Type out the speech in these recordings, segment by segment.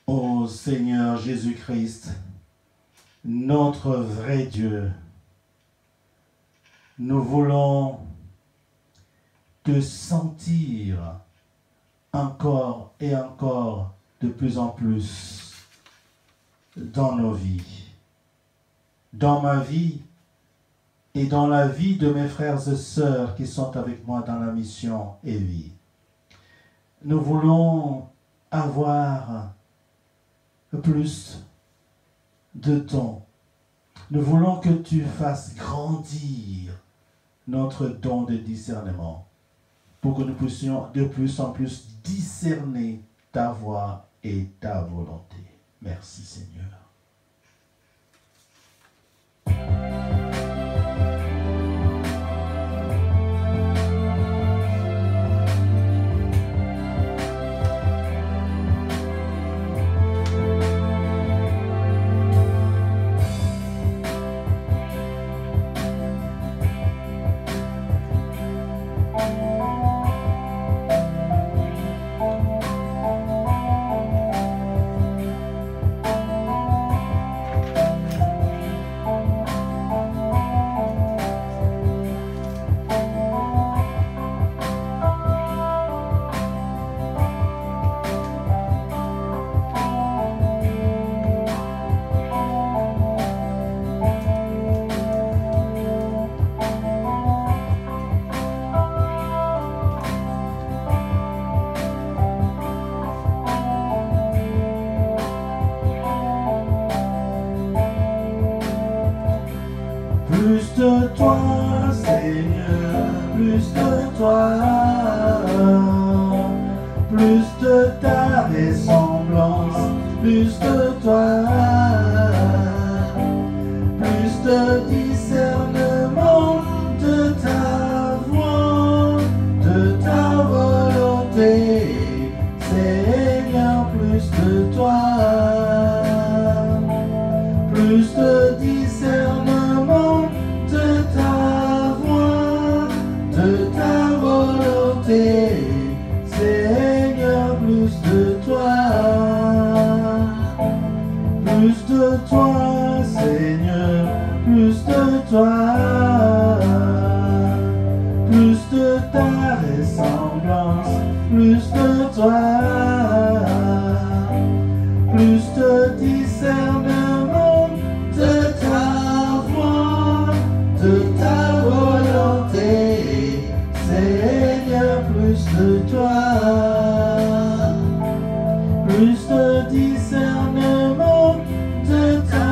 Ô Seigneur Jésus-Christ, notre vrai Dieu, nous voulons te sentir encore et encore de plus en plus dans nos vies, dans ma vie et dans la vie de mes frères et sœurs qui sont avec moi dans la mission et vie. Nous voulons avoir plus de temps. Nous voulons que tu fasses grandir notre don de discernement pour que nous puissions de plus en plus discerner ta voix et ta volonté. Merci Seigneur. Plus de toi, Seigneur, plus de toi, plus de ta ressemblance, plus de toi, plus de discernement de ta voix, de ta volonté, Seigneur, plus de toi, plus de discernement de ta voix, de ta volonté, Seigneur, plus de toi, Seigneur, plus de toi, plus de ta ressemblance, plus de toi, plus de discernement de ta voix, de ta volonté, Seigneur, plus de toi, plus de discernement de ta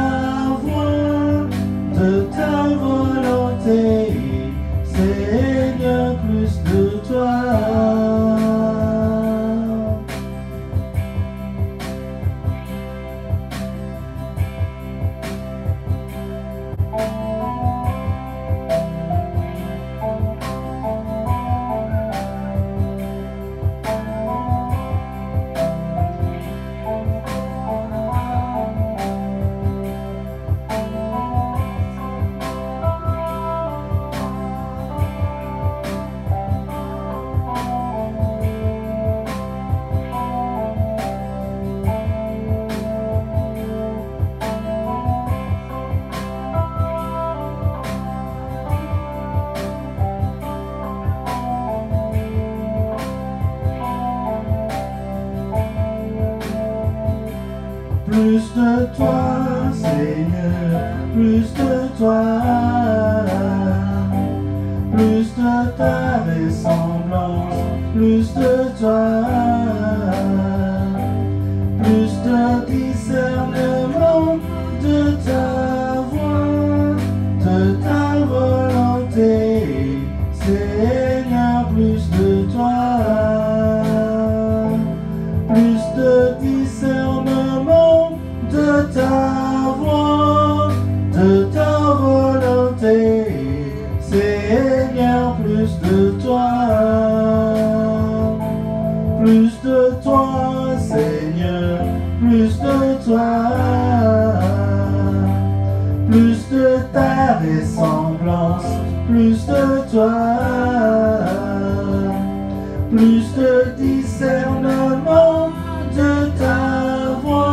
voix, de ta volonté, Seigneur, plus de toi. Plus de toi, Seigneur, plus de toi, plus de ta ressemblance, plus de toi, plus de discernement de ta voix, de ta volonté, Seigneur, plus de toi, plus de discernement de ta voix, de ta volonté, Seigneur, plus de toi, Seigneur, plus de toi, plus de ta ressemblance, plus de toi, plus de discernement de ta voix,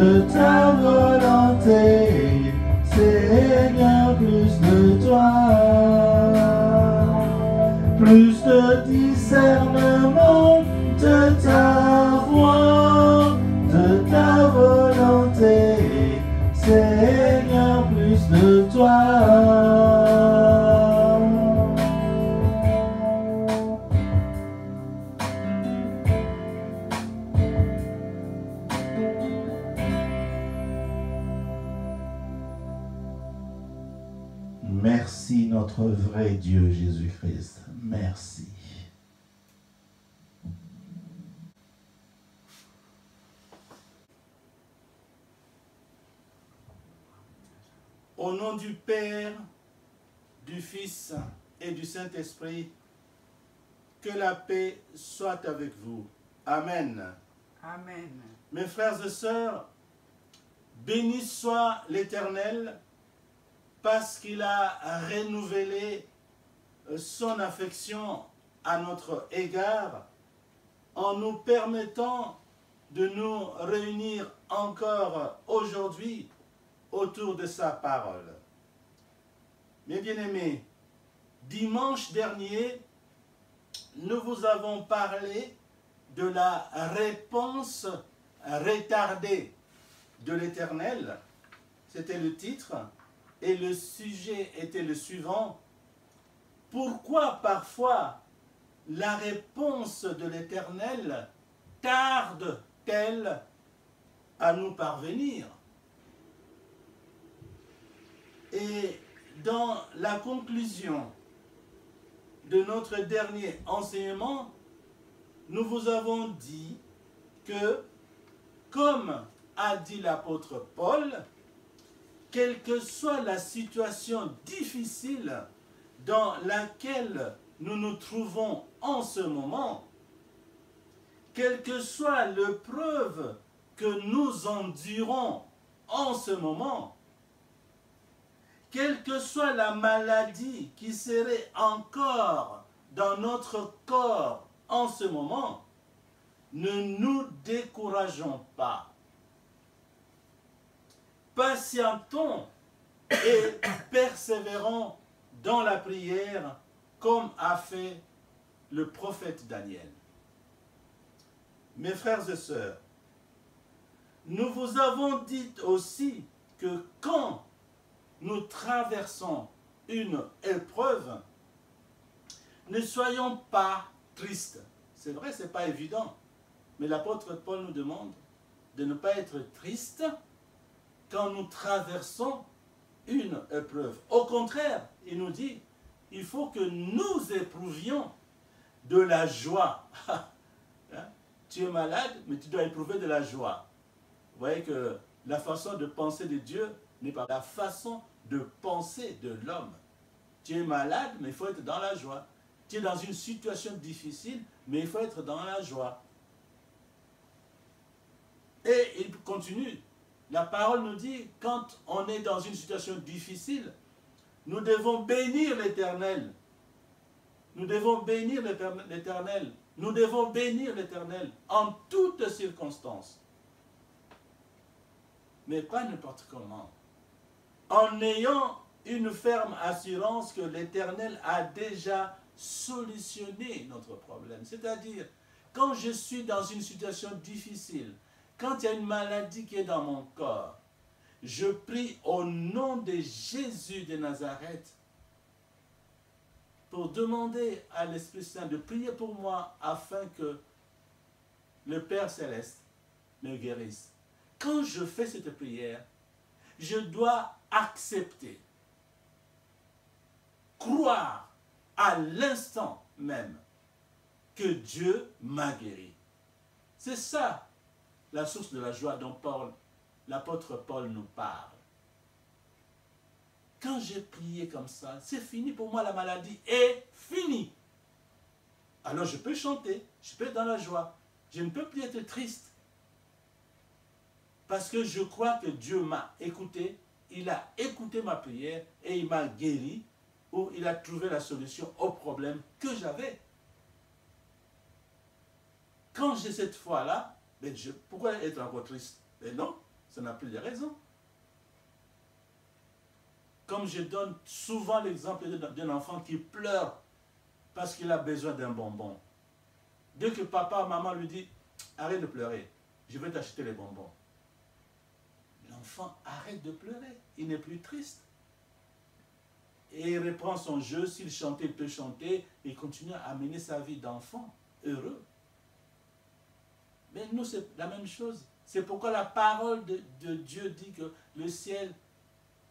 de ta volonté, Seigneur, plus de toi, plus de discernement de ta voix, de ta volonté, Seigneur, plus de toi. Merci notre vrai Dieu Jésus-Christ. Merci. Au nom du Père, du Fils et du Saint-Esprit, que la paix soit avec vous. Amen. Amen. Mes frères et sœurs, béni soit l'Éternel parce qu'il a renouvelé son affection à notre égard en nous permettant de nous réunir encore aujourd'hui autour de sa parole. Mes bien-aimés, dimanche dernier, nous vous avons parlé de la réponse retardée de l'Éternel. C'était le titre et le sujet était le suivant. Pourquoi parfois la réponse de l'Éternel tarde-t-elle à nous parvenir? Et dans la conclusion de notre dernier enseignement, nous vous avons dit que, comme a dit l'apôtre Paul, quelle que soit la situation difficile dans laquelle nous nous trouvons en ce moment, quelle que soit l'épreuve que nous endurons en ce moment, quelle que soit la maladie qui serait encore dans notre corps en ce moment, ne nous décourageons pas. Patientons et persévérons dans la prière comme a fait le prophète Daniel. Mes frères et sœurs, nous vous avons dit aussi que quand nous traversons une épreuve, ne soyons pas tristes. C'est vrai, ce n'est pas évident, mais l'apôtre Paul nous demande de ne pas être triste quand nous traversons une épreuve. Au contraire, il nous dit, il faut que nous éprouvions de la joie. Tu es malade, mais tu dois éprouver de la joie. Vous voyez que la façon de penser de Dieu n'est pas la façon de penser de l'homme. Tu es malade, mais il faut être dans la joie. Tu es dans une situation difficile, mais il faut être dans la joie. Et il continue. La parole nous dit, quand on est dans une situation difficile, nous devons bénir l'Éternel. Nous devons bénir l'Éternel. Nous devons bénir l'Éternel en toutes circonstances. Mais pas n'importe comment. En ayant une ferme assurance que l'Éternel a déjà solutionné notre problème. C'est-à-dire, quand je suis dans une situation difficile, quand il y a une maladie qui est dans mon corps, je prie au nom de Jésus de Nazareth pour demander à l'Esprit Saint de prier pour moi afin que le Père Céleste me guérisse. Quand je fais cette prière, je dois accepter, croire à l'instant même que Dieu m'a guéri. C'est ça la source de la joie dont l'apôtre Paul nous parle. Quand j'ai prié comme ça, c'est fini pour moi, la maladie est finie. Alors je peux chanter, je peux être dans la joie. Je ne peux plus être triste. Parce que je crois que Dieu m'a écouté, il a écouté ma prière et il m'a guéri ou il a trouvé la solution au problème que j'avais. Quand j'ai cette foi-là, pourquoi être encore triste? Mais non, ça n'a plus de raison. Comme je donne souvent l'exemple d'un enfant qui pleure parce qu'il a besoin d'un bonbon. Dès que papa, maman lui dit, arrête de pleurer, je vais t'acheter les bonbons. L'enfant arrête de pleurer, il n'est plus triste. Et il reprend son jeu, s'il chantait, il peut chanter, et continue à mener sa vie d'enfant heureux. Mais nous, c'est la même chose. C'est pourquoi la parole de Dieu dit que le ciel,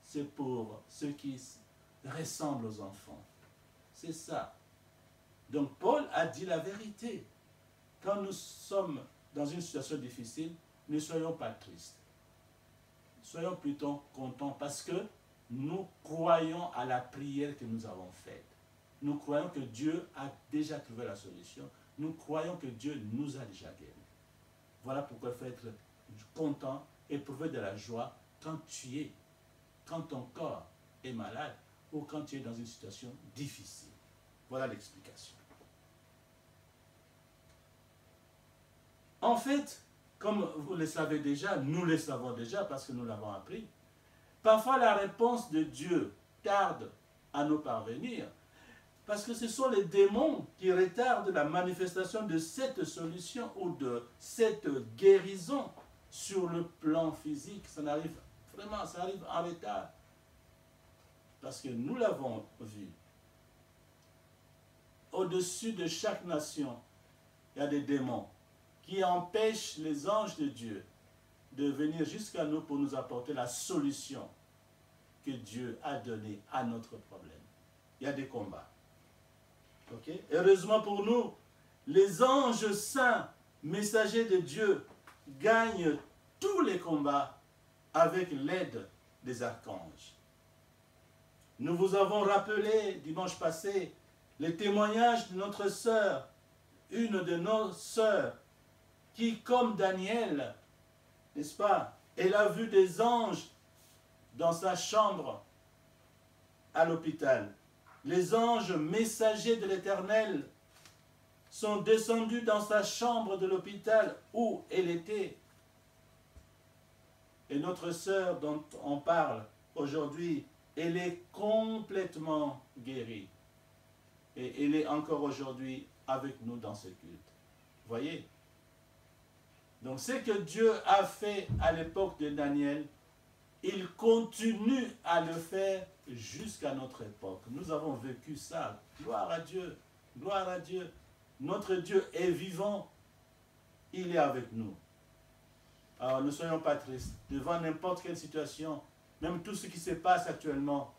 c'est pour ceux qui ressemblent aux enfants. C'est ça. Donc Paul a dit la vérité. Quand nous sommes dans une situation difficile, ne soyons pas tristes. Soyons plutôt contents parce que nous croyons à la prière que nous avons faite. Nous croyons que Dieu a déjà trouvé la solution. Nous croyons que Dieu nous a déjà guéris. Voilà pourquoi il faut être content, éprouver de la joie quand ton corps est malade ou quand tu es dans une situation difficile. Voilà l'explication. En fait, comme vous le savez déjà, nous le savons déjà parce que nous l'avons appris, parfois la réponse de Dieu tarde à nous parvenir parce que ce sont les démons qui retardent la manifestation de cette solution ou de cette guérison sur le plan physique. Ça n'arrive vraiment, ça arrive en retard. Parce que nous l'avons vu. Au-dessus de chaque nation, il y a des démons qui empêchent les anges de Dieu de venir jusqu'à nous pour nous apporter la solution que Dieu a donnée à notre problème. Il y a des combats. Okay? Heureusement pour nous, les anges saints, messagers de Dieu, gagnent tous les combats avec l'aide des archanges. Nous vous avons rappelé dimanche passé les témoignages de notre sœur, une de nos sœurs, qui, comme Daniel, n'est-ce pas, elle a vu des anges dans sa chambre à l'hôpital. Les anges messagers de l'Éternel sont descendus dans sa chambre de l'hôpital où elle était. Et notre sœur dont on parle aujourd'hui, elle est complètement guérie. Et elle est encore aujourd'hui avec nous dans ce culte. Voyez? Donc ce que Dieu a fait à l'époque de Daniel, il continue à le faire jusqu'à notre époque. Nous avons vécu ça. Gloire à Dieu. Gloire à Dieu. Notre Dieu est vivant. Il est avec nous. Alors ne soyons pas tristes. Devant n'importe quelle situation, même tout ce qui se passe actuellement,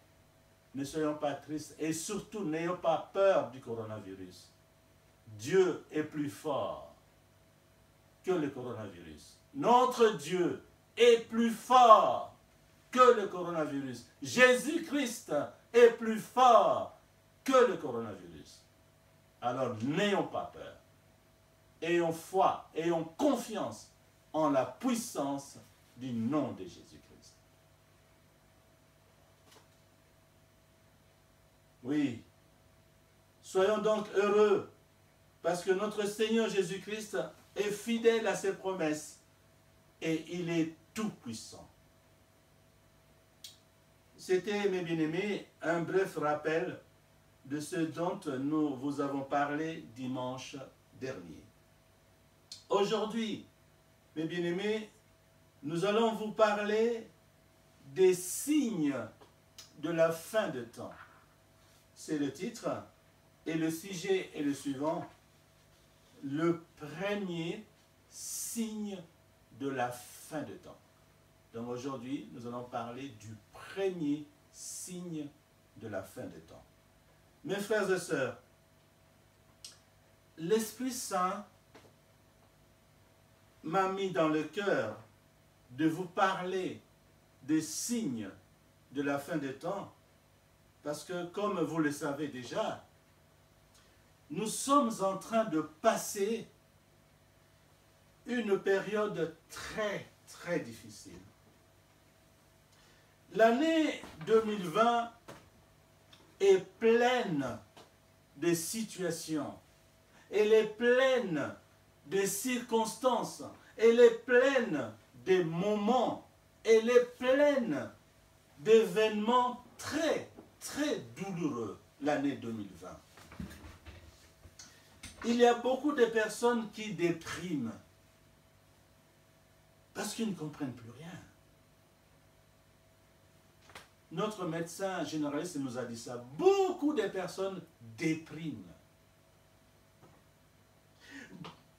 ne soyons pas tristes. Et surtout, n'ayons pas peur du coronavirus. Dieu est plus fort que le coronavirus. Notre Dieu est plus fort que le coronavirus. Jésus-Christ est plus fort que le coronavirus. Alors n'ayons pas peur. Ayons foi, ayons confiance en la puissance du nom de Jésus-Christ. Oui. Soyons donc heureux parce que notre Seigneur Jésus-Christ est fidèle à ses promesses et il est tout puissant. C'était, mes bien-aimés, un bref rappel de ce dont nous vous avons parlé dimanche dernier. Aujourd'hui, mes bien-aimés, nous allons vous parler des signes de la fin de temps. C'est le titre et le sujet est le suivant. Le premier signe de la fin de temps. Donc aujourd'hui, nous allons parler du premier signe de la fin de temps. Mes frères et sœurs, l'Esprit Saint m'a mis dans le cœur de vous parler des signes de la fin des temps, parce que, comme vous le savez déjà, nous sommes en train de passer une période très, très difficile. L'année 2020 est pleine de situations, elle est pleine de circonstances, elle est pleine de moments elle est pleine d'événements très, très douloureux, l'année 2020. Il y a beaucoup de personnes qui dépriment parce qu'ils ne comprennent plus rien. Notre médecin généraliste nous a dit ça. Beaucoup de personnes dépriment.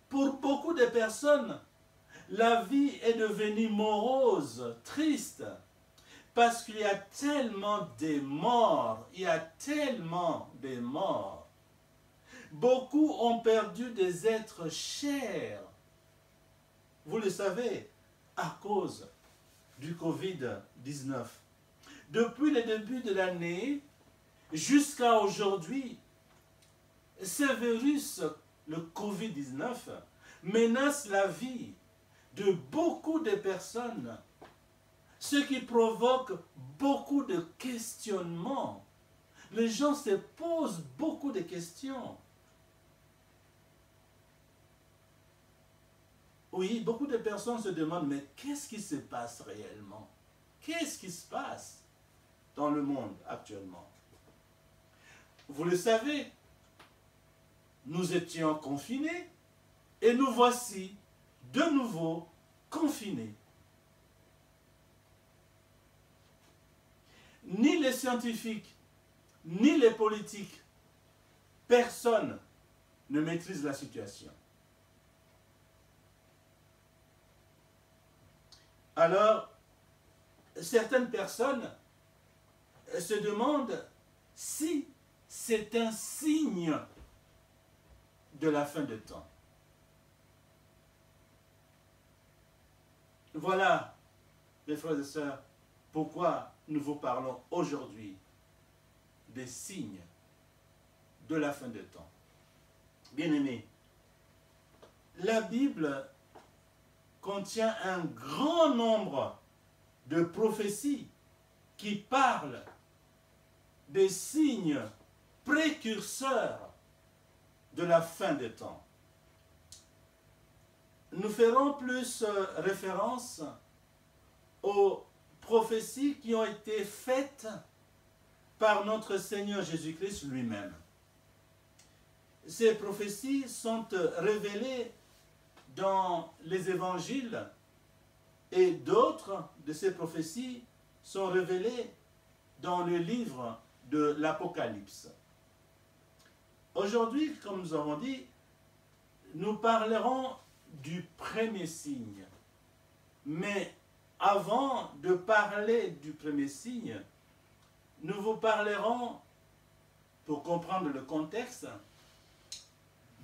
Pour beaucoup de personnes, la vie est devenue morose, triste, parce qu'il y a tellement de morts, il y a tellement de morts. Beaucoup ont perdu des êtres chers, vous le savez, à cause du Covid-19. Depuis le début de l'année jusqu'à aujourd'hui, ce virus, le Covid-19, menace la vie de beaucoup de personnes, ce qui provoque beaucoup de questionnements. Les gens se posent beaucoup de questions. Oui, beaucoup de personnes se demandent, mais qu'est-ce qui se passe réellement? Qu'est-ce qui se passe dans le monde actuellement? Vous le savez, nous étions confinés et nous voici de nouveau confinés. Ni les scientifiques, ni les politiques, personne ne maîtrise la situation. Alors, certaines personnes se demandent si c'est un signe de la fin de temps. Voilà, mes frères et sœurs, pourquoi nous vous parlons aujourd'hui des signes de la fin de temps. Bien-aimés, la Bible contient un grand nombre de prophéties qui parlent des signes précurseurs de la fin des temps. Nous ferons plus référence aux prophéties qui ont été faites par notre Seigneur Jésus-Christ lui-même. Ces prophéties sont révélées dans les évangiles et d'autres de ces prophéties sont révélées dans le livre de l'Apocalypse. Aujourd'hui, comme nous avons dit, nous parlerons du premier signe. Mais avant de parler du premier signe, nous vous parlerons, pour comprendre le contexte,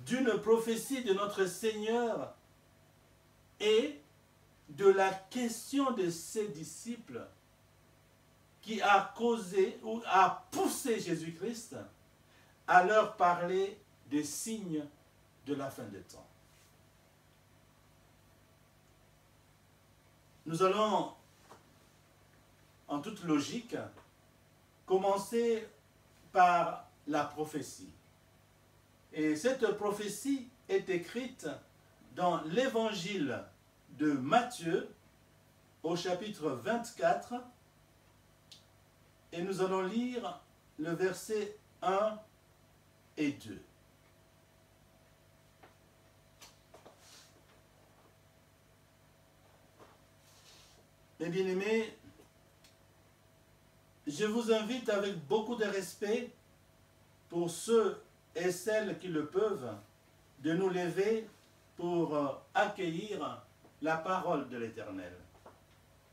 d'une prophétie de notre Seigneur et de la question de ses disciples qui a causé ou a poussé Jésus-Christ à leur parler des signes de la fin des temps. Nous allons, en toute logique, commencer par la prophétie. Et cette prophétie est écrite dans l'évangile de Matthieu, au chapitre 24, et nous allons lire le verset 1 et 2. Mes bien-aimés, je vous invite avec beaucoup de respect, pour ceux et celles qui le peuvent, de nous lever pour accueillir la parole de l'Éternel.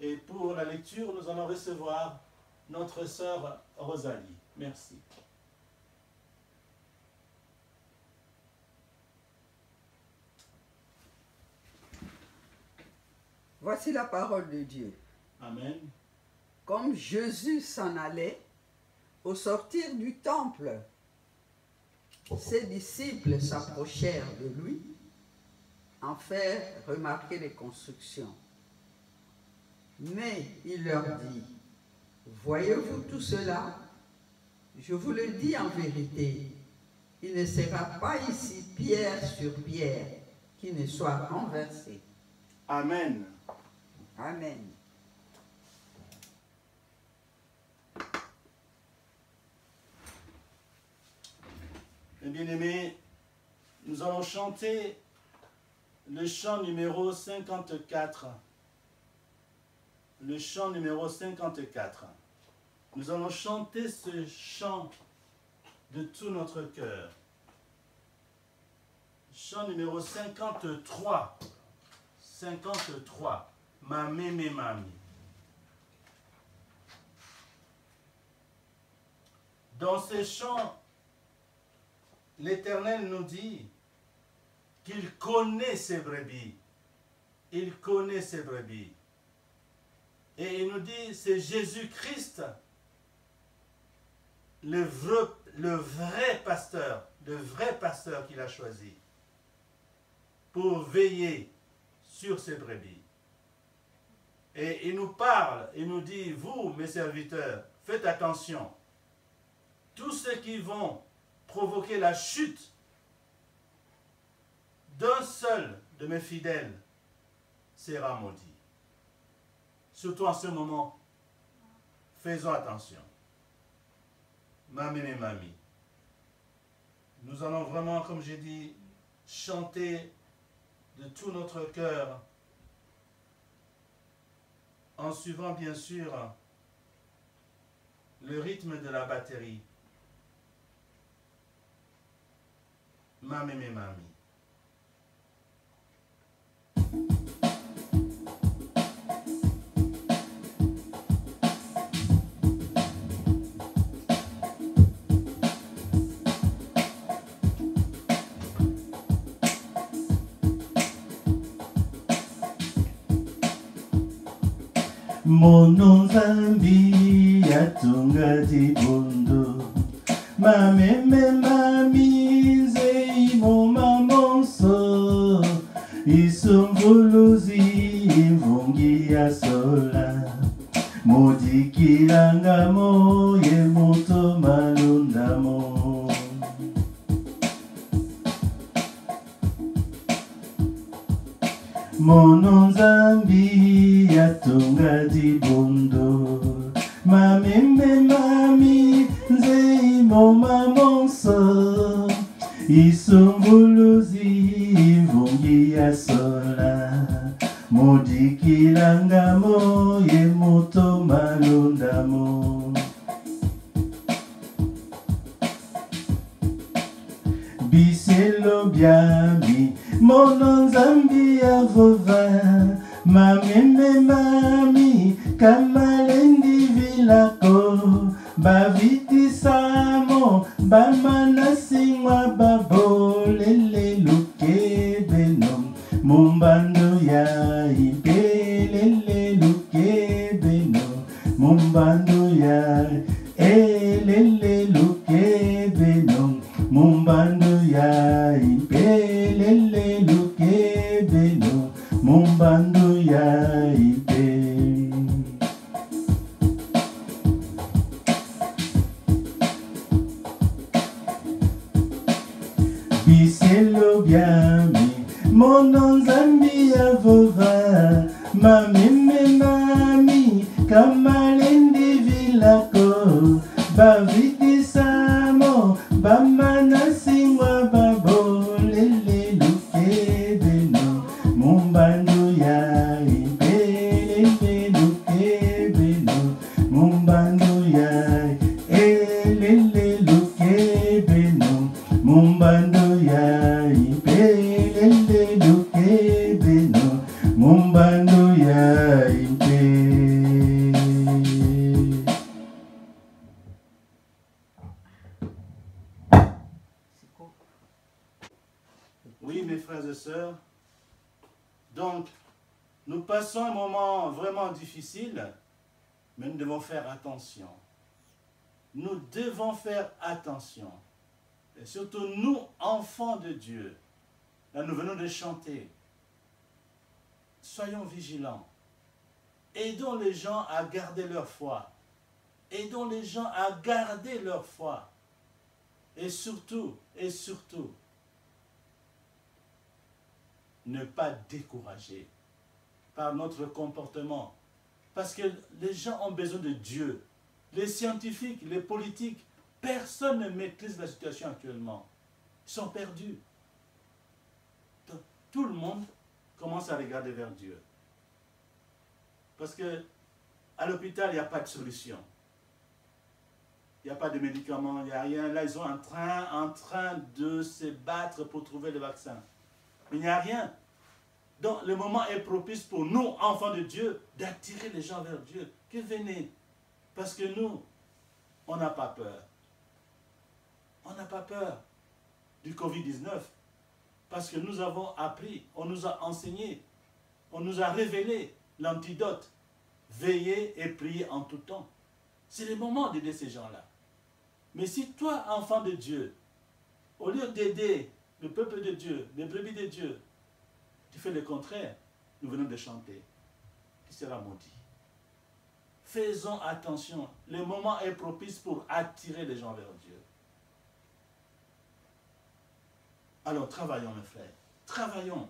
Et pour la lecture, nous allons recevoir notre sœur Rosalie. Merci. Voici la parole de Dieu. Amen. Comme Jésus s'en allait, au sortir du temple, ses disciples s'approchèrent de lui, en firent remarquer les constructions. Mais il leur dit, « Voyez-vous tout cela? Je vous le dis en vérité, il ne sera pas ici pierre sur pierre qui ne soit renversée. » Amen. Amen. bien-aimés, nous allons chanter le chant numéro 54. Le chant numéro 54. Nous allons chanter ce chant de tout notre cœur. Chant numéro 53. 53. Ma mémé mami. Dans ces chants, l'Éternel nous dit qu'il connaît ses brebis. Il connaît ses brebis. Et il nous dit, c'est Jésus-Christ, le vrai pasteur qu'il a choisi pour veiller sur ses brebis. Et il nous parle, il nous dit, vous, mes serviteurs, faites attention. Tous ceux qui vont provoquer la chute d'un seul de mes fidèles sera maudit. Surtout en ce moment, faisons attention. Mamie et mamie. Nous allons vraiment, comme j'ai dit, chanter de tout notre cœur, en suivant bien sûr le rythme de la batterie. Mamie et mamie. Mono Nzambi yatunga dibondo mameme mami nzeimo mamonso isumvuluzi imvungi ya sola modikilangamo ye moto malundamo Mono Nzambi yatunga dibondo mameme mami nzeimo mamonso isumvuluzi imvungi ya sola modikilangamo ye moto malundamo biselo byami Mono Nzambi avova mameme mami kamalendi vilako bavitisamo bamanasingwa babolele lukebeno mumbando ya impelele lukebeno mumbando ya elele lukebeno mumbando ya impelele lukebeno mumbando ya ipe biselo byami Mono Nzambi avova mameme mami kamalendi vilako bavitisamo bamanasingwa babolele lukebeno mumbando ya impelele lukebeno mumbando ya elele lukebeno mumbando ya impelele lukebeno mumbando ya impe. Oui, mes frères et sœurs, donc nous passons un moment vraiment difficile, mais nous devons faire attention. Nous devons faire attention. Et surtout nous, enfants de Dieu, là nous venons de chanter. Soyons vigilants. Aidons les gens à garder leur foi. Aidons les gens à garder leur foi. Et surtout, ne pas décourager par notre comportement. Parce que les gens ont besoin de Dieu. Les scientifiques, les politiques, personne ne maîtrise la situation actuellement. Ils sont perdus. Donc, tout le monde commence à regarder vers Dieu. Parce que à l'hôpital, il n'y a pas de solution. Il n'y a pas de médicaments, il n'y a rien. Là, ils sont en train de se battre pour trouver le vaccin. Mais il n'y a rien. Donc, le moment est propice pour nous, enfants de Dieu, d'attirer les gens vers Dieu. Que venez. Parce que nous, on n'a pas peur. On n'a pas peur du Covid-19. Parce que nous avons appris, on nous a enseigné, on nous a révélé l'antidote. Veillez et priez en tout temps. C'est le moment d'aider ces gens-là. Mais si toi, enfant de Dieu, au lieu d'aider le peuple de Dieu, les brebis de Dieu, tu fais le contraire, nous venons de chanter, tu seras maudit. Faisons attention, le moment est propice pour attirer les gens vers Dieu. Alors travaillons mes frères, travaillons.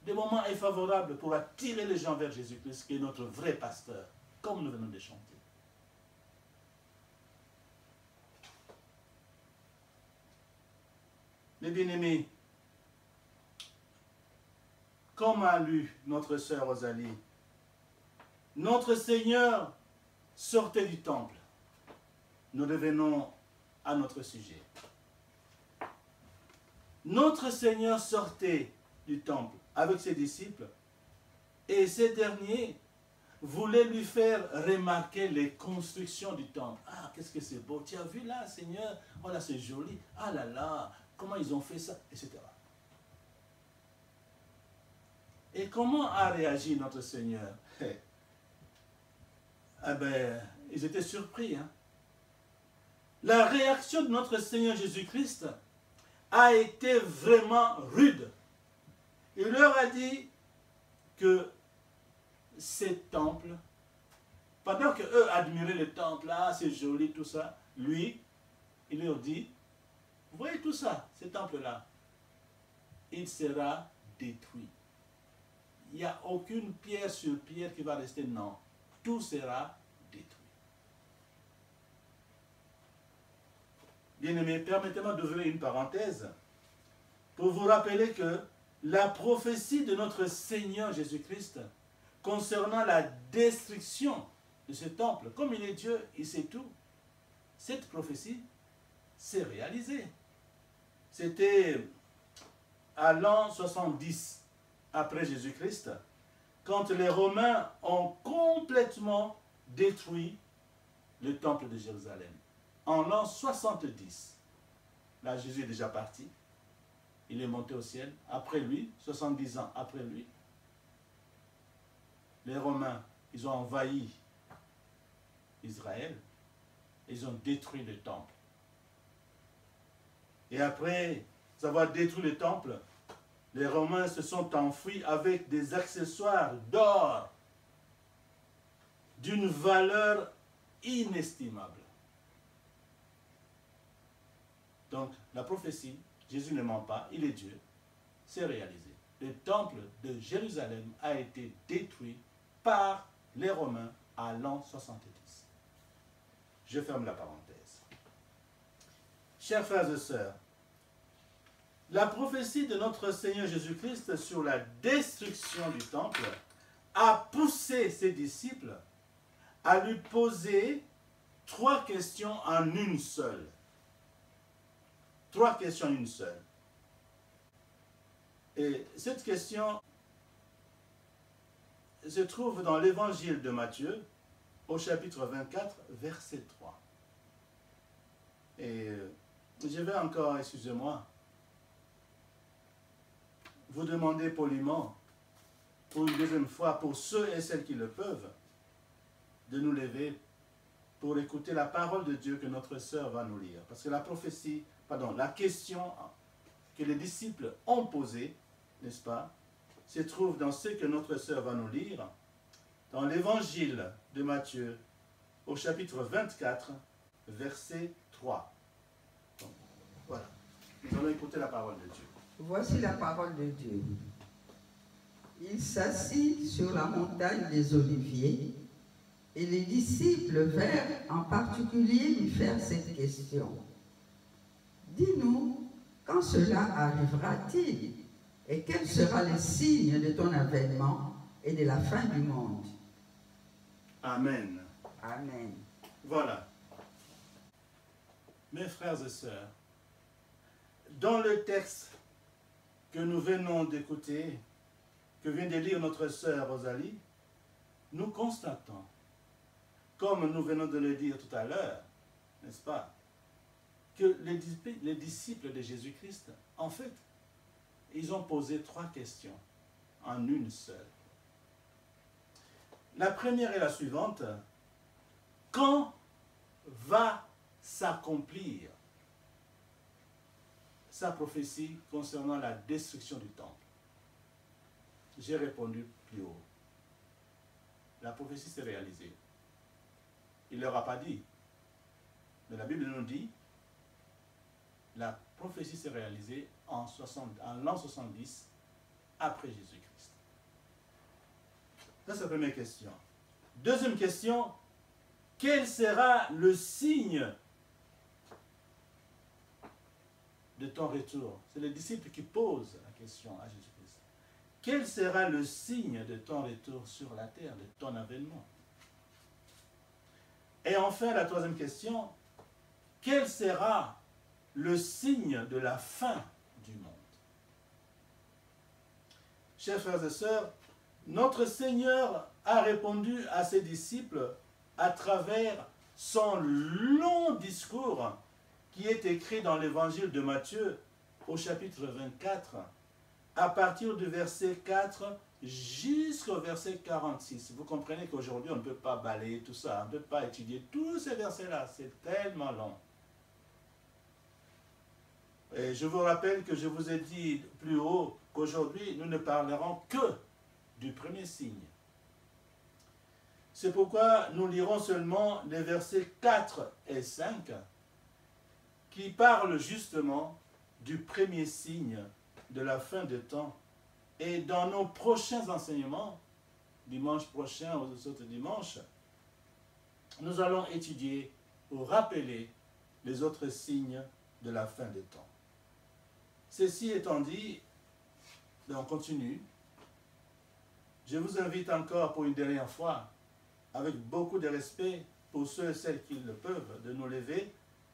Le moment est favorable pour attirer les gens vers Jésus-Christ, qui est notre vrai pasteur, comme nous venons de chanter. Les bien-aimés, comme a lu notre sœur Rosalie, notre Seigneur sortait du temple. Nous revenons à notre sujet. Notre Seigneur sortait du temple avec ses disciples et ces derniers voulaient lui faire remarquer les constructions du temple. Ah, qu'est-ce que c'est beau. Tu as vu là, Seigneur? Oh là, c'est joli. Ah là là, comment ils ont fait ça, etc. Et comment a réagi notre Seigneur? Ah ben, ils étaient surpris. Hein? La réaction de notre Seigneur Jésus-Christ a été vraiment rude. Il leur a dit que ces temples, pendant qu'eux admiraient le temple, là, c'est joli, tout ça, lui, il leur dit, vous voyez tout ça, ces temples-là, il sera détruit. Il n'y a aucune pierre sur pierre qui va rester, non. Tout sera détruit. Bien-aimés, permettez-moi d'ouvrir une parenthèse pour vous rappeler que la prophétie de notre Seigneur Jésus-Christ concernant la destruction de ce temple, comme il est Dieu, il sait tout. Cette prophétie s'est réalisée. C'était à l'an 70 après Jésus-Christ, quand les Romains ont complètement détruit le temple de Jérusalem. En l'an 70, là Jésus est déjà parti, il est monté au ciel. Après lui, 70 ans après lui, les Romains, ils ont envahi Israël, ils ont détruit le temple. Et après avoir détruit le temple, les Romains se sont enfuis avec des accessoires d'or d'une valeur inestimable. Donc, la prophétie, Jésus ne ment pas, il est Dieu, c'est réalisé. Le temple de Jérusalem a été détruit par les Romains à l'an 70. Je ferme la parenthèse. Chers frères et sœurs, la prophétie de notre Seigneur Jésus-Christ sur la destruction du temple a poussé ses disciples à lui poser 3 questions en une seule. 3 questions en une seule. Et cette question se trouve dans l'évangile de Matthieu, au chapitre 24, verset 3. Et je vais encore, excusez-moi, vous demander poliment, pour une deuxième fois, pour ceux et celles qui le peuvent, de nous lever pour écouter la parole de Dieu que notre sœur va nous lire. Parce que la prophétie, pardon, la question que les disciples ont posée, n'est-ce pas, se trouve dans ce que notre sœur va nous lire, dans l'évangile de Matthieu, au chapitre 24, verset 3. Donc, voilà, nous allons écouter la parole de Dieu. Voici la parole de Dieu. Il s'assit sur la montagne des Oliviers et les disciples vinrent en particulier lui faire cette question. dis-nous, quand cela arrivera-t-il? Et quel sera le signe de ton avènement et de la fin du monde? Amen. Amen. Voilà. Mes frères et sœurs, dans le texte que nous venons d'écouter, que vient de lire notre sœur Rosalie, nous constatons, comme nous venons de le dire tout à l'heure, n'est-ce pas, que les disciples de Jésus-Christ, en fait, ils ont posé 3 questions en une seule. La première est la suivante: quand va s'accomplir sa prophétie concernant la destruction du temple? J'ai répondu plus haut. La prophétie s'est réalisée. Il ne leur a pas dit. Mais la Bible nous dit, la prophétie s'est réalisée en l'an 70 après Jésus-Christ. Ça, c'est la première question. Deuxième question: quel sera le signe de ton retour? C'est les disciples qui posent la question à Jésus-Christ. Quel sera le signe de ton retour sur la terre, de ton avènement? Et enfin, la troisième question: quel sera le signe de la fin du monde? Chers frères et sœurs, notre Seigneur a répondu à ses disciples à travers son long discours qui est écrit dans l'évangile de Matthieu au chapitre 24, à partir du verset 4 jusqu'au verset 46. Vous comprenez qu'aujourd'hui, on ne peut pas balayer tout ça, on ne peut pas étudier tous ces versets-là, c'est tellement long. Et je vous rappelle que je vous ai dit plus haut qu'aujourd'hui, nous ne parlerons que du premier signe. C'est pourquoi nous lirons seulement les versets 4 et 5 qui parlent justement du premier signe de la fin des temps. Et dans nos prochains enseignements, dimanche prochain ou aux autres dimanches, nous allons étudier ou rappeler les autres signes de la fin des temps. Ceci étant dit, on continue. Je vous invite encore pour une dernière fois, avec beaucoup de respect pour ceux et celles qui le peuvent, de nous lever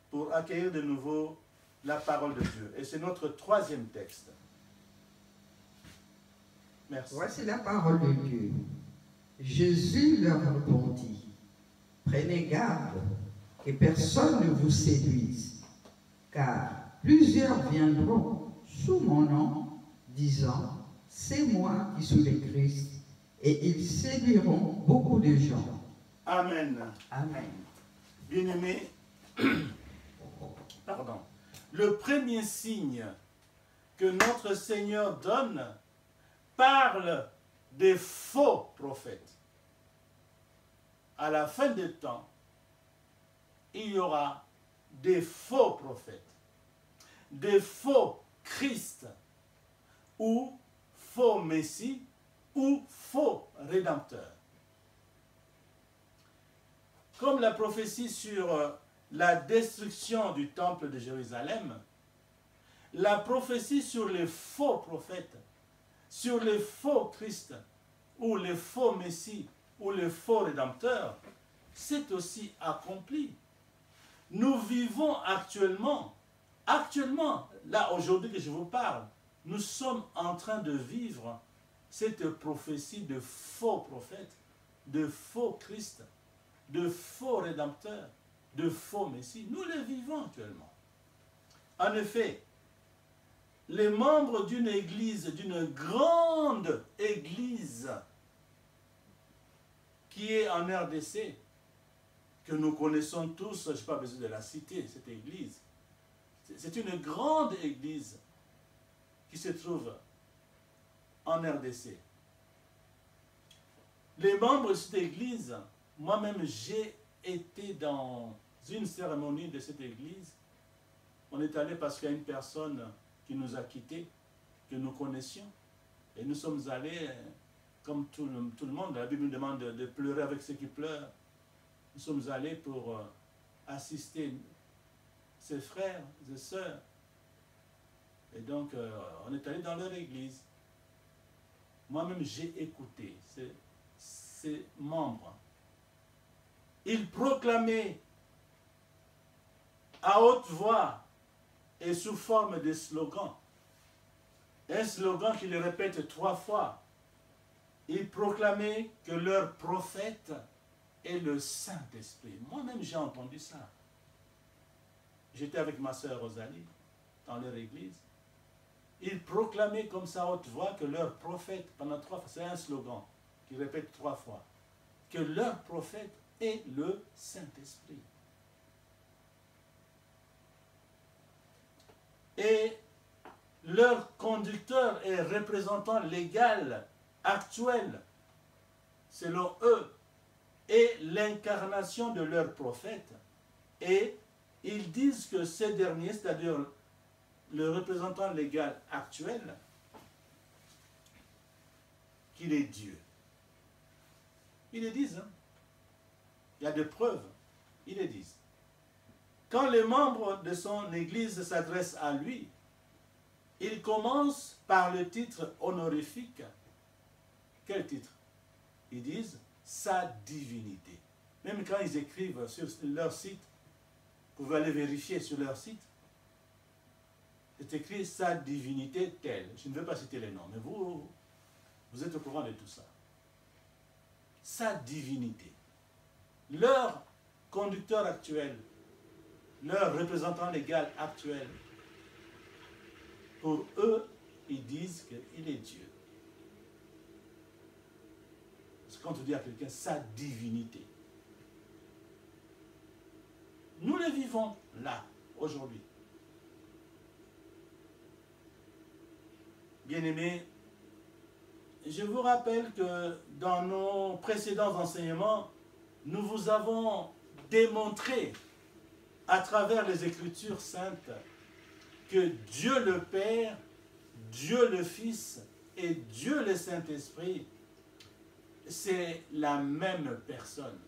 pour accueillir de nouveau la parole de Dieu. Et c'est notre troisième texte. Merci. Voici la parole de Dieu. Jésus leur répondit: prenez garde que personne ne vous séduise, car plusieurs viendront sous mon nom, disant: c'est moi qui suis le Christ, et ils séduiront beaucoup de gens. Amen. Amen. Bien-aimés, pardon. Le premier signe que notre Seigneur donne parle des faux prophètes. À la fin des temps, il y aura des faux prophètes, des faux Christ, ou faux Messie, ou faux Rédempteurs. Comme la prophétie sur la destruction du temple de Jérusalem, la prophétie sur les faux prophètes, sur les faux Christ, ou les faux Messie, ou les faux Rédempteurs, c'est aussi accompli. Nous vivons actuellement, là aujourd'hui que je vous parle, nous sommes en train de vivre cette prophétie de faux prophètes, de faux Christ, de faux Rédempteurs, de faux Messie. Nous les vivons actuellement. En effet, les membres d'une église, d'une grande église qui est en RDC, que nous connaissons tous, je n'ai pas besoin de la citer, cette église. C'est une grande église qui se trouve en RDC. Les membres de cette église, moi-même j'ai été dans une cérémonie de cette église. On est allé parce qu'il y a une personne qui nous a quittés, que nous connaissions. Et nous sommes allés, comme tout le monde, la Bible nous demande de pleurer avec ceux qui pleurent. Nous sommes allés pour assister ses frères et sœurs. Et donc, on est allé dans leur église. Moi-même, j'ai écouté ces membres. Ils proclamaient à haute voix et sous forme de slogan. Un slogan qu'ils répètent 3 fois. Ils proclamaient que leur prophète est le Saint-Esprit. Moi-même, j'ai entendu ça. J'étais avec ma sœur Rosalie dans leur église. Ils proclamaient comme ça à haute voix que leur prophète, pendant 3 fois, c'est un slogan qu'ils répètent 3 fois, que leur prophète est le Saint-Esprit. Et leur conducteur et représentant légal actuel, selon eux, est l'incarnation de leur prophète. Et ils disent que ces derniers, c'est-à-dire le représentant légal actuel, qu'il est Dieu. Ils le disent. Hein? Il y a des preuves. Ils le disent. Quand les membres de son église s'adressent à lui, ils commencent par le titre honorifique. Quel titre? Ils disent sa divinité. Même quand ils écrivent sur leur site, vous pouvez aller vérifier sur leur site, c'est écrit sa divinité telle. Je ne vais pas citer les noms, mais vous êtes au courant de tout ça. Sa divinité. Leur conducteur actuel, leur représentant légal actuel, pour eux, ils disent qu'il est Dieu. Parce que quand on dit à quelqu'un sa divinité, nous le vivons là, aujourd'hui. Bien-aimés, je vous rappelle que dans nos précédents enseignements, nous vous avons démontré à travers les Écritures saintes que Dieu le Père, Dieu le Fils et Dieu le Saint-Esprit, c'est la même personne.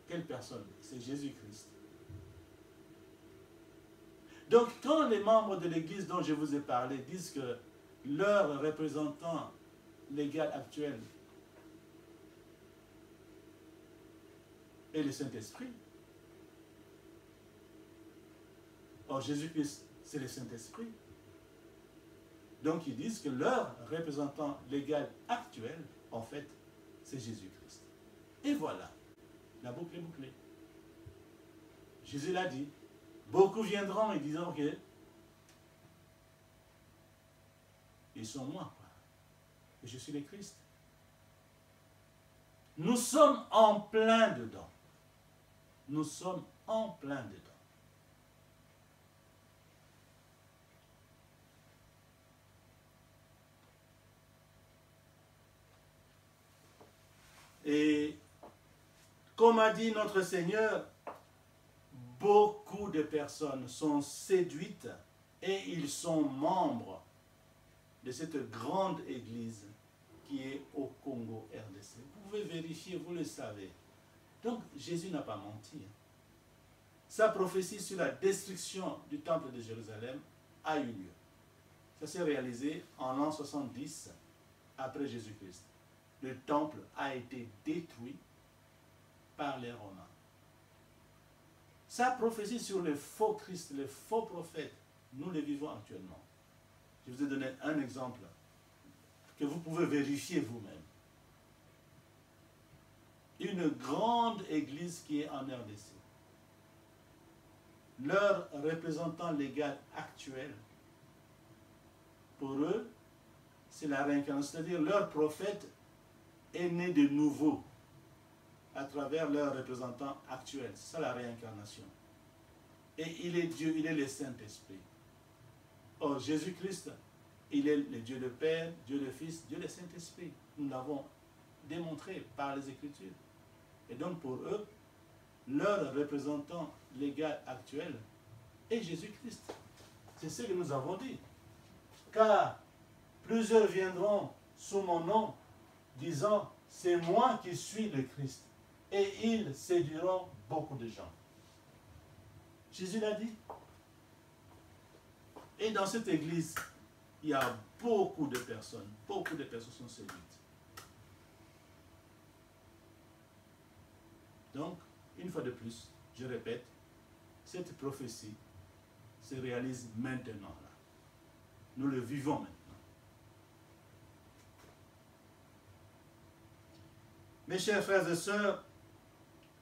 Quelle personne? C'est Jésus-Christ. Donc, quand les membres de l'Église dont je vous ai parlé disent que leur représentant légal actuel est le Saint-Esprit, or Jésus-Christ, c'est le Saint-Esprit. Donc, ils disent que leur représentant légal actuel, en fait, c'est Jésus-Christ. Et voilà, la boucle est bouclée. Jésus l'a dit. Beaucoup viendront et diront que ils sont moi, quoi. Et je suis le Christ. Nous sommes en plein dedans. Nous sommes en plein dedans. Et comme a dit notre Seigneur, beaucoup de personnes sont séduites et ils sont membres de cette grande église qui est au Congo RDC. Vous pouvez vérifier, vous le savez. Donc Jésus n'a pas menti. Sa prophétie sur la destruction du temple de Jérusalem a eu lieu. Ça s'est réalisé en l'an 70 après Jésus-Christ. Le temple a été détruit par les Romains. Sa prophétie sur le faux Christ, le faux prophète, nous le vivons actuellement. Je vous ai donné un exemple que vous pouvez vérifier vous-même. Une grande église qui est en RDC. Leur représentant légal actuel, pour eux, c'est la réincarnation. C'est-à-dire leur prophète est né de nouveau à travers leur représentant actuel. C'est ça la réincarnation. Et il est Dieu, il est le Saint-Esprit. Or, Jésus-Christ, il est le Dieu le Père, Dieu le Fils, Dieu le Saint-Esprit. Nous l'avons démontré par les Écritures. Et donc pour eux, leur représentant légal actuel est Jésus-Christ. C'est ce que nous avons dit. Car plusieurs viendront sous mon nom, disant, c'est moi qui suis le Christ. Et ils séduiront beaucoup de gens. Jésus l'a dit. Et dans cette église, il y a beaucoup de personnes sont séduites. Donc, une fois de plus, je répète, cette prophétie se réalise maintenant. Là. Nous le vivons maintenant. Mes chers frères et sœurs,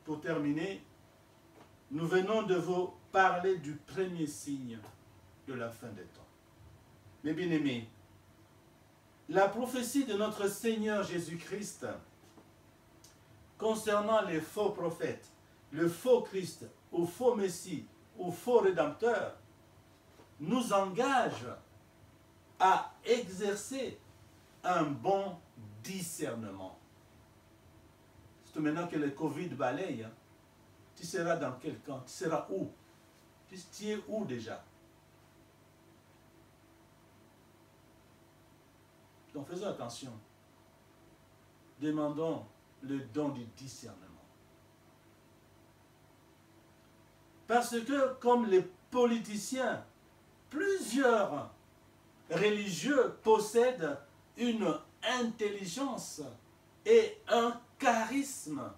pour terminer, nous venons de vous parler du premier signe de la fin des temps. Mes bien-aimés, la prophétie de notre Seigneur Jésus-Christ concernant les faux prophètes, le faux Christ, ou faux Messie, ou faux Rédempteur, nous engage à exercer un bon discernement. Surtout maintenant que le Covid balaye, hein, tu seras dans quel camp? Tu seras où? Tu es où déjà? Donc faisons attention. Demandons le don du discernement. Parce que comme les politiciens, plusieurs religieux possèdent une intelligence et un charisme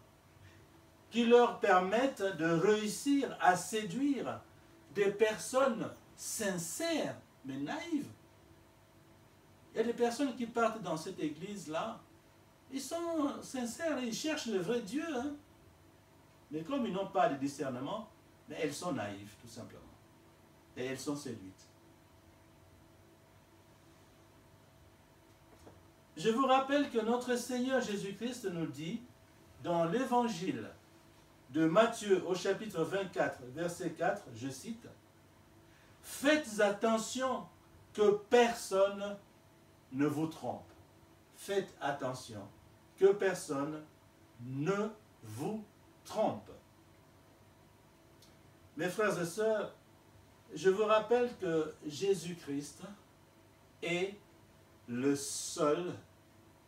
qui leur permettent de réussir à séduire des personnes sincères mais naïves. Il y a des personnes qui partent dans cette église-là, ils sont sincères, ils cherchent le vrai Dieu. Hein? Mais comme ils n'ont pas de discernement, mais elles sont naïves, tout simplement. Et elles sont séduites. Je vous rappelle que notre Seigneur Jésus-Christ nous dit, dans l'évangile de Matthieu au chapitre 24, verset 4, je cite, « Faites attention que personne ne vous trompe. » Faites attention que personne ne vous trompe. Mes frères et sœurs, je vous rappelle que Jésus-Christ est le seul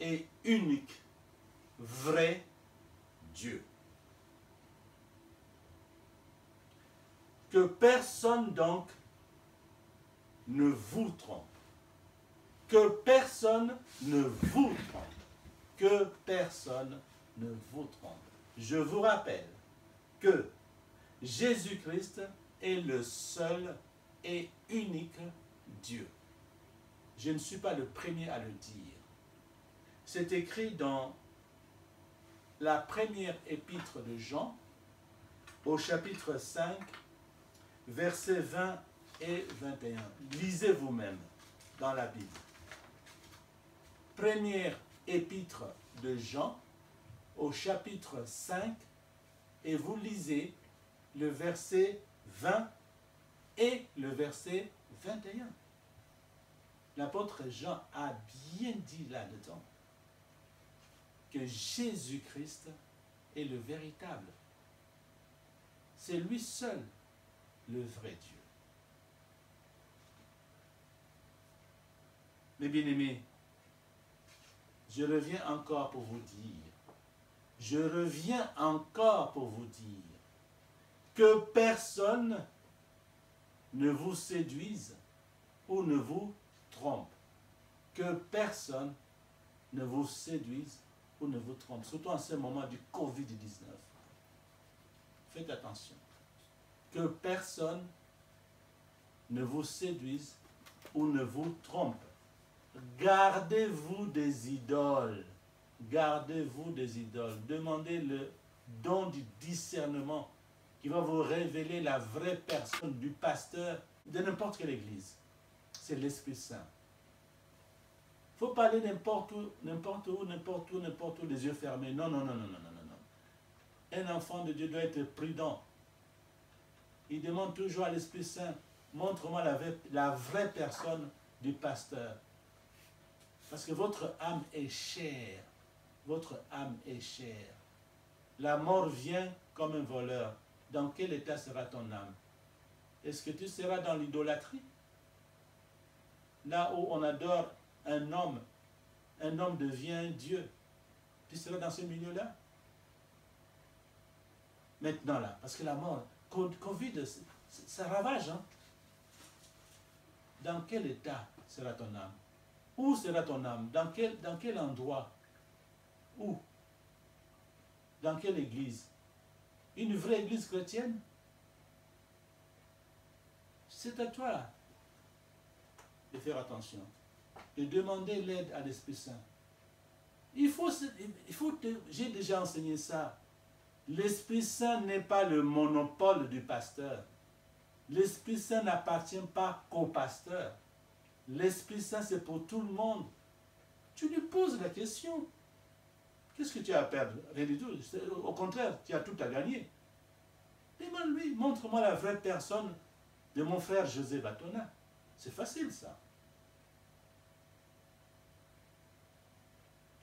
et unique vrai Dieu. Que personne donc ne vous trompe. Que personne ne vous trompe. Que personne ne vous trompe. Je vous rappelle que Jésus-Christ est le seul et unique Dieu. Je ne suis pas le premier à le dire. C'est écrit dans la première épître de Jean, au chapitre 5, versets 20 et 21. Lisez vous-même dans la Bible. Première épître de Jean, au chapitre 5, et vous lisez le verset 20 et le verset 21. L'apôtre Jean a bien dit là-dedans que Jésus-Christ est le véritable. C'est lui seul le vrai Dieu. Mes bien-aimés, je reviens encore pour vous dire, que personne ne vous séduise ou ne vous trompe. Que personne ne vous séduise ou ne vous trompe. Surtout en ce moment du Covid-19. Faites attention. Que personne ne vous séduise ou ne vous trompe. Gardez-vous des idoles. Gardez-vous des idoles. Demandez le don du discernement qui va vous révéler la vraie personne du pasteur de n'importe quelle église. C'est l'Esprit Saint. Il ne faut pas aller n'importe où, les yeux fermés. Non. Un enfant de Dieu doit être prudent. Il demande toujours à l'Esprit Saint, montre-moi la vraie personne du pasteur. Parce que votre âme est chère. Votre âme est chère. La mort vient comme un voleur. Dans quel état sera ton âme? Est-ce que tu seras dans l'idolâtrie? Là où on adore un homme devient Dieu. Tu seras dans ce milieu-là? Maintenant là, parce que la mort, Covid, ça ravage. Hein? dans quel état sera ton âme? Où sera ton âme? Dans quel endroit? Où? Dans quelle église? Une vraie église chrétienne? C'est à toi de faire attention, de demander l'aide à l'Esprit Saint. J'ai déjà enseigné ça. L'Esprit Saint n'est pas le monopole du pasteur. L'Esprit Saint n'appartient pas qu'au pasteur. L'Esprit Saint, c'est pour tout le monde. Tu lui poses la question. Qu'est-ce que tu as à perdre? Rien du tout. Au contraire, tu as tout à gagner. Demande-lui, montre-moi la vraie personne de mon frère José Batona. C'est facile, ça.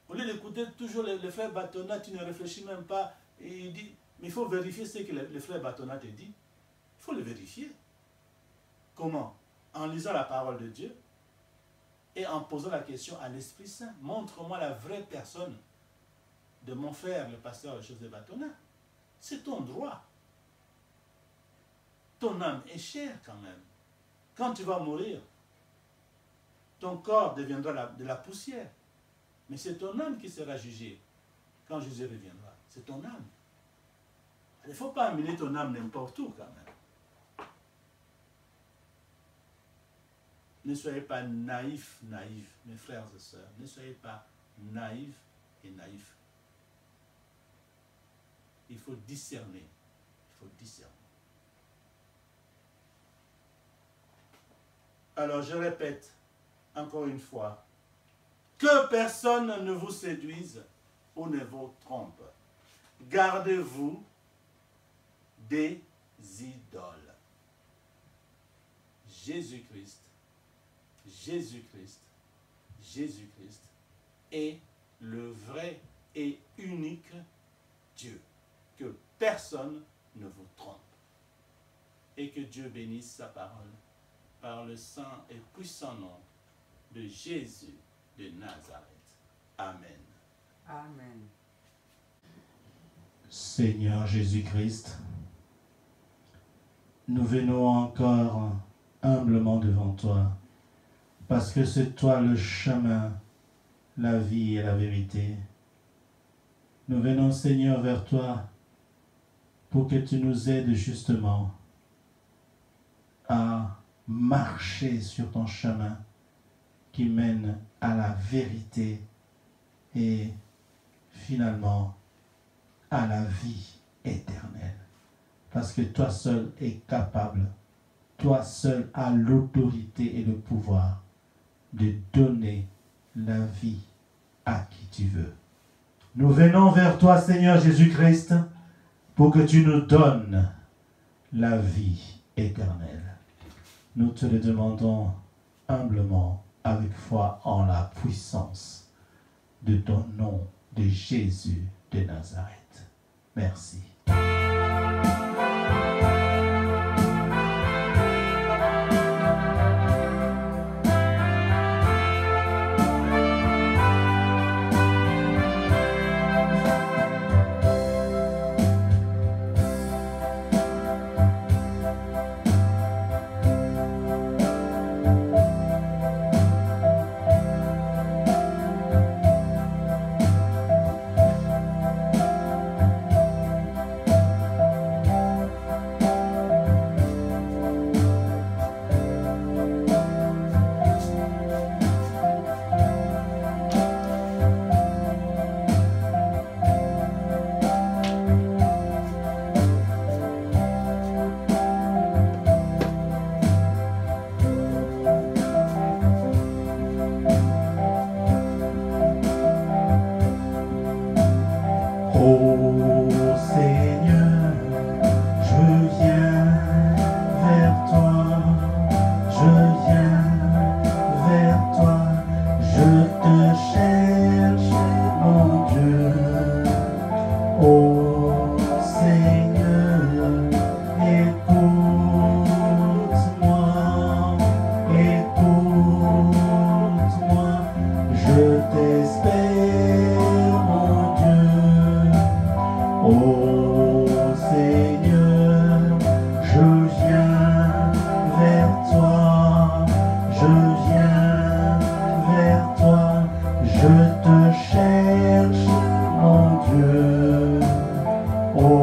Au lieu d'écouter toujours le frère Batona, tu ne réfléchis même pas. Et il dit, mais il faut vérifier ce que le frère Batona te dit. Il faut le vérifier. Comment? En lisant la parole de Dieu et en posant la question à l'Esprit Saint. Montre-moi la vraie personne de mon frère, le pasteur José Batona. C'est ton droit. Ton âme est chère quand même. Quand tu vas mourir, ton corps deviendra de la poussière. Mais c'est ton âme qui sera jugée quand Jésus reviendra. C'est ton âme. Il ne faut pas amener ton âme n'importe où quand même. Ne soyez pas naïfs, mes frères et sœurs. Ne soyez pas naïfs et naïfs. Il faut discerner. Il faut discerner. Alors je répète encore une fois, que personne ne vous séduise ou ne vous trompe. Gardez-vous des idoles. Jésus-Christ, Jésus-Christ, Jésus-Christ est le vrai et unique Dieu. Que personne ne vous trompe. Et que Dieu bénisse sa parole par le saint et puissant nom de Jésus de Nazareth. Amen. Amen. Seigneur Jésus-Christ, nous venons encore humblement devant toi, parce que c'est toi le chemin, la vie et la vérité. Nous venons, Seigneur, vers toi pour que tu nous aides justement à marcher sur ton chemin qui mène à la vérité et finalement à la vie éternelle. Parce que toi seul es capable, toi seul as l'autorité et le pouvoir de donner la vie à qui tu veux. Nous venons vers toi, Seigneur Jésus-Christ, pour que tu nous donnes la vie éternelle. Nous te le demandons humblement, avec foi en la puissance de ton nom de Jésus de Nazareth. Merci.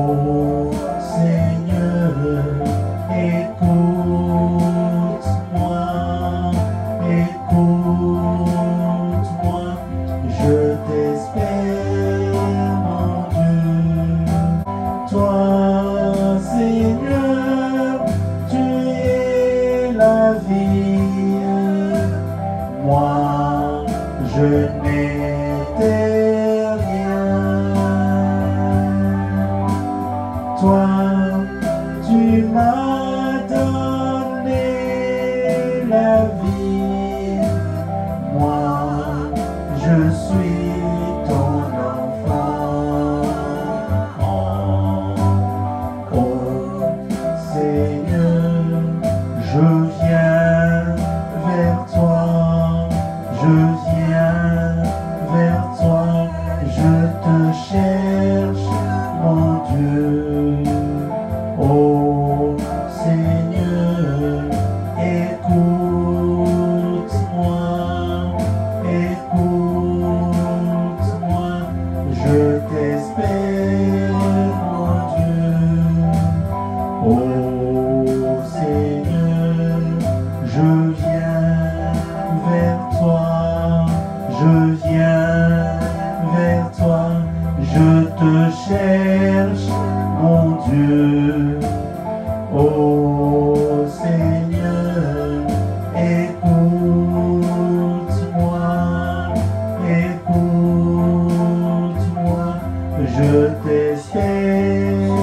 Oh Seigneur, écoute-moi, écoute-moi, je t'espère, mon Dieu. Toi, Seigneur, tu es la vie. Moi, je n'étais rien. Toi, tu m'as donné la vie. Moi, je suis ton enfant. Oh Seigneur, je viens vers toi. Je viens vers toi. Je te cherche, mon Dieu. Oh Seigneur, écoute-moi, écoute-moi, je t'espère, mon Dieu. Oh Seigneur, je viens vers toi, je viens vers toi, je te cherche, mon Dieu. Oh Seigneur, écoute-moi, écoute-moi, je t'espère,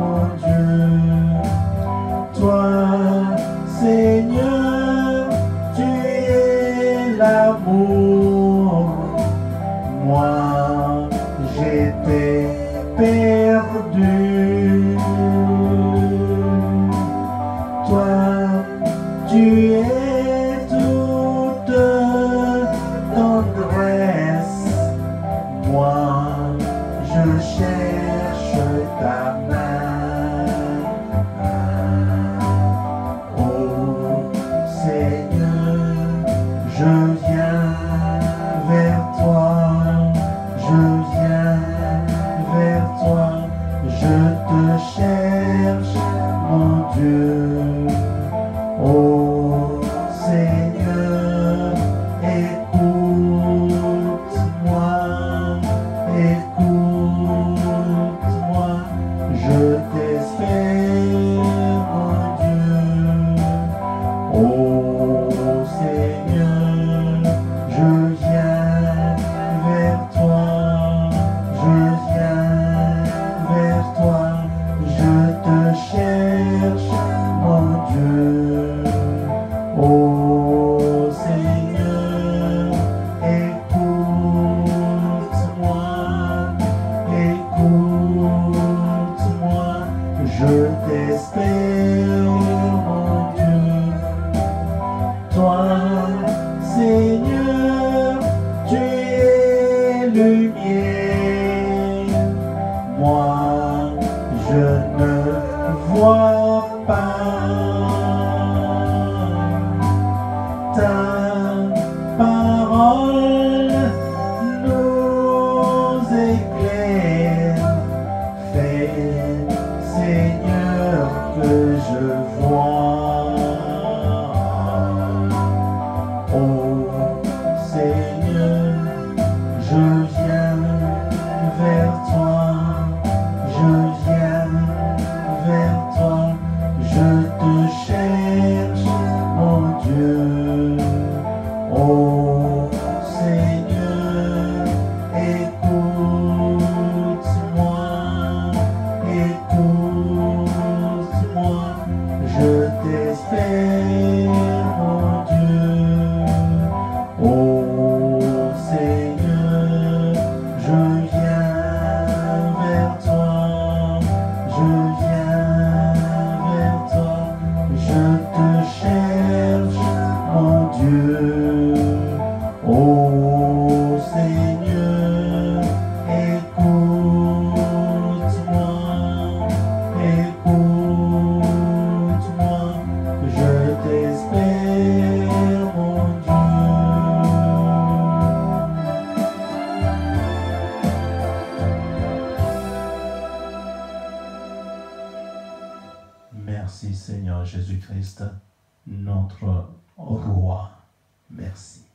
mon Dieu. Toi, Seigneur, tu es l'amour. Moi, j'étais perdu. Toi, tu es toute tendresse. Moi, je cherche ta main. Oh Seigneur, je viens vers toi. Je viens vers toi. Je te cherche, mon Dieu. Oh Seigneur, écoute-moi, écoute-moi, je t'espère, mon Dieu. Oh Seigneur, je viens vers toi, je viens vers toi, je te cherche, mon Dieu. Oh Seigneur, écoute-moi, écoute-moi, je t'espère, mon Dieu. Toi, Seigneur, tu es lumière. Moi, je ne vois pas. Ta parole nous éclaire. Fais, Seigneur, que je vois. Oh Seigneur, je viens vers toi. Je viens vers toi. Je te cherche, mon Dieu. Oh Seigneur, écoute-moi, écoute-moi, je Jésus-Christ, notre Roi. Merci.